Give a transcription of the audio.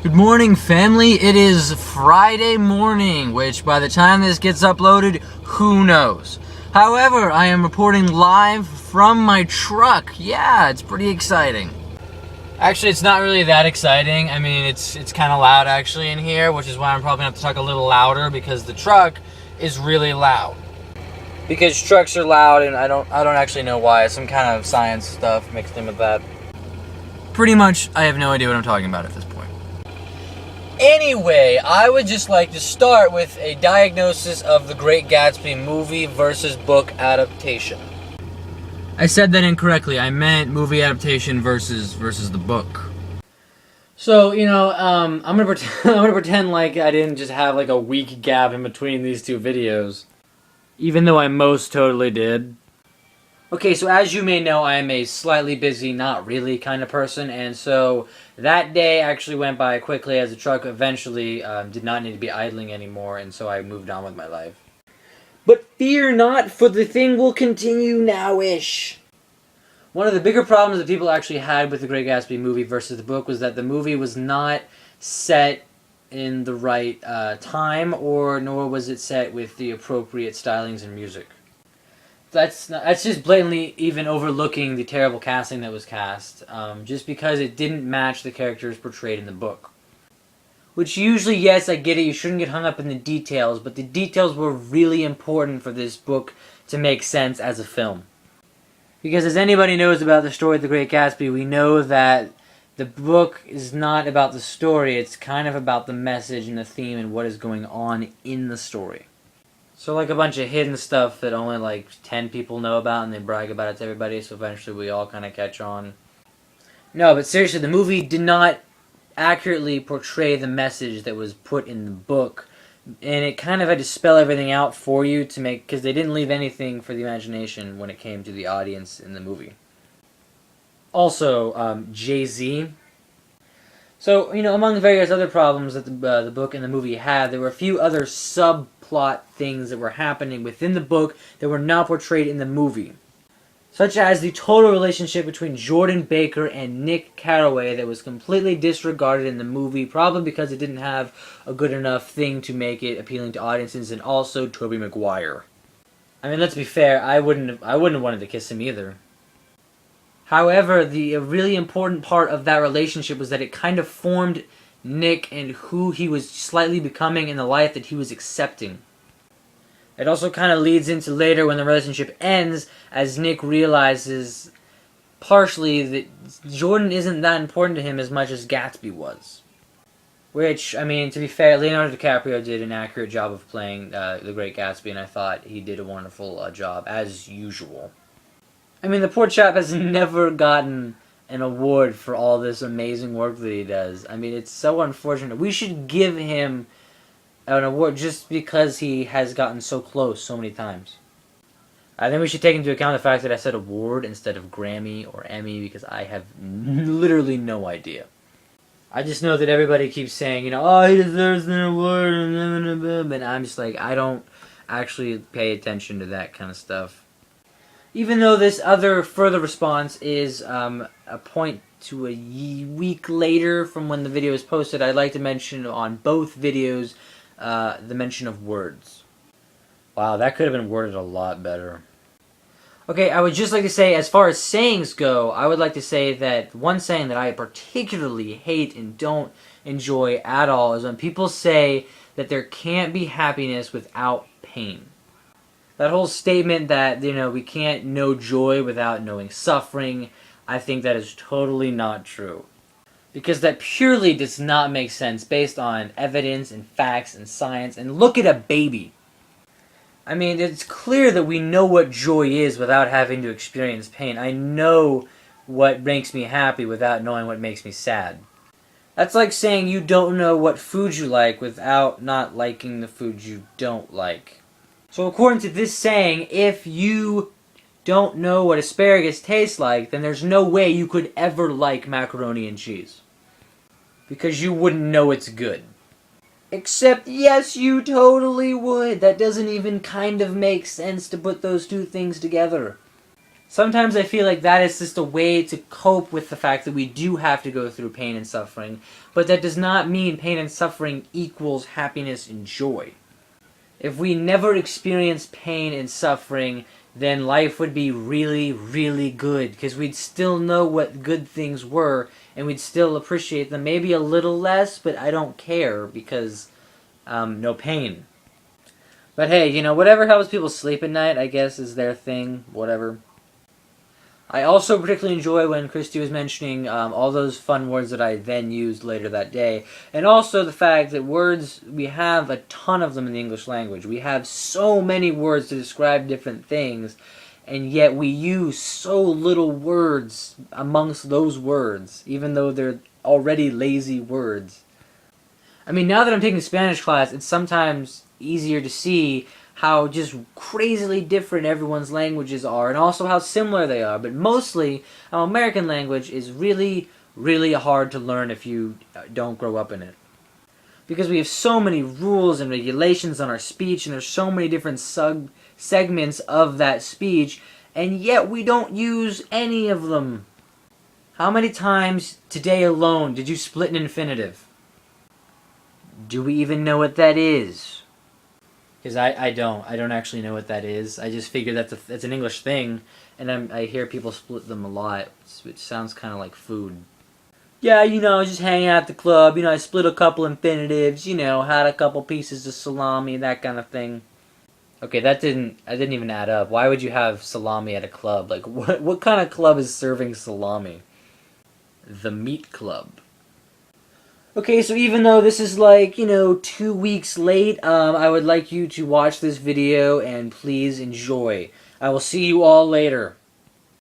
Good morning, family. It is Friday morning, which by the time this gets uploaded, who knows? However, I am reporting live from my truck. Yeah, it's pretty exciting. Actually, it's not really that exciting. I mean, it's kind of loud actually in here, which is why I'm probably gonna have to talk a little louder because the truck is really loud. Because trucks are loud, and I don't actually know why. It's some kind of science stuff mixed in with that. Pretty much, I have no idea what I'm talking about at this point. Anyway, I would just like to start with a diagnosis of the Great Gatsby movie versus book adaptation. I said that incorrectly. I meant movie adaptation versus the book. So, I'm gonna pretend like I didn't just have like a week gap in between these two videos, even though I most totally did. Okay, so as you may know, I am a slightly busy, not really kind of person, and so that day actually went by quickly as the truck eventually did not need to be idling anymore, and so I moved on with my life. But fear not, for the thing will continue now-ish. One of the bigger problems that people actually had with the Great Gatsby movie versus the book was that the movie was not set in the right time, nor was it set with the appropriate stylings and music. That's just blatantly even overlooking the terrible casting that was cast, just because it didn't match the characters portrayed in the book. Which usually, yes, I get it, you shouldn't get hung up in the details, but the details were really important for this book to make sense as a film. Because as anybody knows about the story of the Great Gatsby, we know that the book is not about the story, it's kind of about the message and the theme and what is going on in the story. So like a bunch of hidden stuff that only like 10 people know about and they brag about it to everybody, so eventually we all kind of catch on. No, but seriously, the movie did not accurately portray the message that was put in the book, and it kind of had to spell everything out for you to make, because they didn't leave anything for the imagination when it came to the audience in the movie. Also, Jay-Z. So, among the various other problems that the book and the movie had, there were a few other subplot things that were happening within the book that were not portrayed in the movie. Such as the total relationship between Jordan Baker and Nick Carraway that was completely disregarded in the movie, probably because it didn't have a good enough thing to make it appealing to audiences, and also Tobey Maguire. I mean, let's be fair, I wouldn't have wanted to kiss him either. However, the really important part of that relationship was that it kind of formed Nick and who he was slightly becoming in the life that he was accepting. It also kind of leads into later when the relationship ends, as Nick realizes partially that Jordan isn't that important to him as much as Gatsby was. Which, I mean, to be fair, Leonardo DiCaprio did an accurate job of playing the Great Gatsby, and I thought he did a wonderful job, as usual. I mean, the poor chap has never gotten an award for all this amazing work that he does. I mean, it's so unfortunate. We should give him an award just because he has gotten so close so many times. I think we should take into account the fact that I said award instead of Grammy or Emmy, because I have literally no idea. I just know that everybody keeps saying, oh, he deserves an award, and I'm just like, I don't actually pay attention to that kind of stuff. Even though this other further response is a point to a week later from when the video is posted, I'd like to mention on both videos the mention of words. Wow, that could have been worded a lot better. Okay, I would just like to say, as far as sayings go, I would like to say that one saying that I particularly hate and don't enjoy at all is when people say that there can't be happiness without pain. That whole statement that, we can't know joy without knowing suffering, I think that is totally not true. Because that purely does not make sense based on evidence and facts and science. And look at a baby. I mean, it's clear that we know what joy is without having to experience pain. I know what makes me happy without knowing what makes me sad. That's like saying you don't know what food you like without not liking the food you don't like. So according to this saying, if you don't know what asparagus tastes like, then there's no way you could ever like macaroni and cheese. Because you wouldn't know it's good. Except, yes, you totally would. That doesn't even kind of make sense to put those two things together. Sometimes I feel like that is just a way to cope with the fact that we do have to go through pain and suffering, but that does not mean pain and suffering equals happiness and joy. If we never experience pain and suffering, then life would be really, really good, because we'd still know what good things were, and we'd still appreciate them. Maybe a little less, but I don't care, because no pain. But hey, whatever helps people sleep at night, I guess, is their thing, whatever. I also particularly enjoy when Christy was mentioning all those fun words that I then used later that day. And also the fact that words, we have a ton of them in the English language. We have so many words to describe different things, and yet we use so little words amongst those words, even though they're already lazy words. I mean, now that I'm taking Spanish class, it's sometimes easier to see how just crazily different everyone's languages are, and also how similar they are. But mostly, American language is really, really hard to learn if you don't grow up in it. Because we have so many rules and regulations on our speech, and there's so many different segments of that speech, and yet we don't use any of them. How many times today alone did you split an infinitive? Do we even know what that is? Because I don't actually know what that is. I just figure that's an English thing, and I hear people split them a lot, which sounds kind of like food. Yeah, just hanging out at the club, I split a couple infinitives, had a couple pieces of salami, that kind of thing. Okay, I didn't even add up. Why would you have salami at a club? Like, what kind of club is serving salami? The Meat Club. Okay, so even though this is 2 weeks late, I would like you to watch this video and please enjoy. I will see you all later.